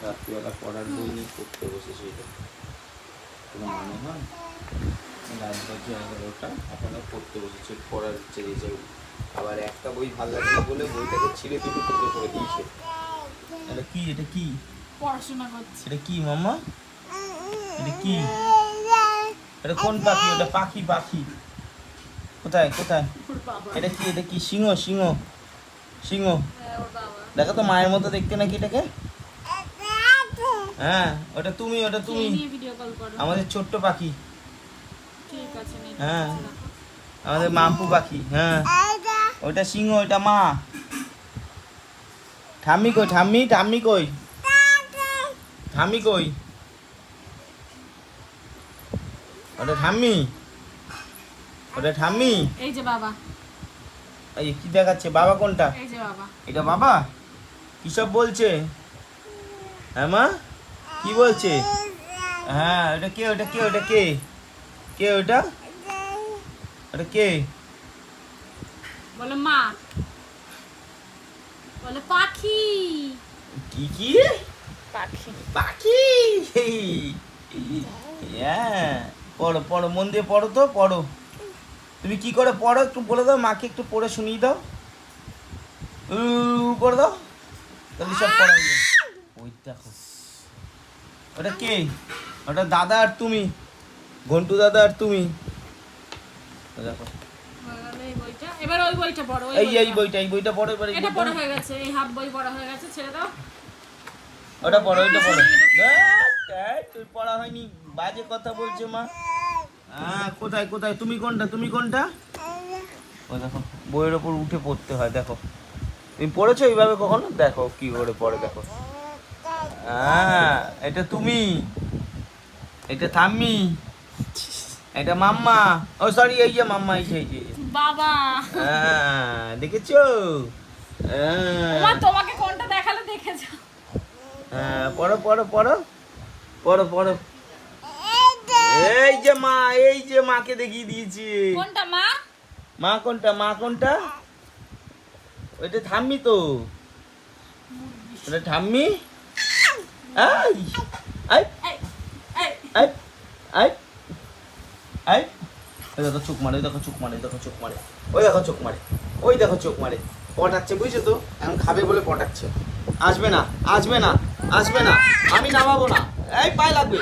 রাত্রিবেলা পড়ার বই নিয়ে পড়তে বসেছে, এটা কোনো মানে হয়? রাত বাজে 11টা, এখনো পড়তে বসেছে, পড়ার ইচ্ছে দিয়েছে। আবার একটা বই ভালো লাগে না বলে বইটাকে ছিঁড়ে দুটো টুকরো করে দিয়েছে। এটা কি? এটা কি? পড়াশোনা করছে। এটা কি মাম্মা? এটা কি? এটা কোন পাখি? ওটা পাখি, পাখি কোথায় কোথায়? ওর বাবা। এটা কি? এটা কি? সিংহ, সিংহ, সিংহ। হ্যাঁ, ওর বাবা। দেখো তো মায়ের মতো দেখতে নাকি এটাকে? হ্যাঁ, ওটা তুমি, ওটা তুমি। খেয়ে নিয়ে ভিডিও কল করো। আমাদের ছোট্ট পাখি। ঠিক আছে, নেই। হ্যাঁ, আমাদের মাম্পু পাখি। হ্যাঁ, ওটা সিংহ, ওটা মা। ঠাম্মি কই? ঠাম্মি, ঠাম্মি কই? ঠাম্মি কই? ওটা ঠাম্মি, ওটা ঠাম্মি। এই যে বাবা, এই কি দেখাচ্ছে? বাবা কোনটা? এই যে বাবা। এটা বাবা? কিসব বলছে? হ্যাঁ মা, কি বলছে? হ্যাঁ, ওটা কে? ওটা কে? ওটা কে? কে ওটা? ওটা কে? বলে মা, বলে পাখি। কি কি? পাখি। পাখি। হ্যাঁ, পড়ো পড়ো, মন দিয়ে পড়ো তো, পড়ো। তুমি কি করে পড়ো একটু বলে দাও, মাকে একটু পড়ে শুনিয়ে দাও। করে দাও, তাহলে সব পড়া হয়ে যাবে। ওই দেখো, ওটা কে? ওটা দাদা আর তুমি, ঘন্টু দাদা আর তুমি। দেখো, হয়ে গেল এই বইটা। এবার ওই বইটা পড়ো। এই বইটা, এই বইটা পড়ো এবারে। এটা পড়া হয়ে গেছে, এই হাফ বই পড়া হয়ে গেছে, ছেড়ে দাও। ওটা পড়ো, ওইটা পড়ো। তুই পড়া হয়নি, বাজে কথা বলছে মা। হ্যাঁ, কোথায় কোথায়? তুমি কোনটা? তুমি কোনটা? ও দেখো, বইয়ের ওপর উঠে পড়তে হয়। দেখো, তুমি পড়েছো এইভাবে কখনো? দেখো কি করে পড়ে, দেখো। হ্যাঁ, এটা তুমি, এটা থাম্মি, এটা মাম্মা। ও সরি, এই যে মাম্মা, এই যে, এই যে। বাবা, হ্যাঁ, দেখেছো? হ্যাঁ, ওমা তোমাকে কোনটা দেখালে দেখেছো? হ্যাঁ, পড়ো পড়ো পড়ো পড়ো পড়ো। এই যে মা, এই যে মাকে দেখিয়ে দিয়েছি। কোনটা মা? মা কোনটা? মা কোনটা? ওইটা ঠাম্মি তো, ওটা ঠাম্মি। আই আই এই এই আই আই আই। ওই দেখো চোখ মারে, ওই দেখো চোখ মারে, দেখো চোখ মারে, ওই দেখো চোখ মারে, ওই দেখো চোখ মারে। পটাচ্ছে, বুঝছো তো? এখন খাবে বলে পটাচ্ছে। আসবে না, আসবে না, আসবে না, আমি নামাবো না। এই পায়ে লাগবে।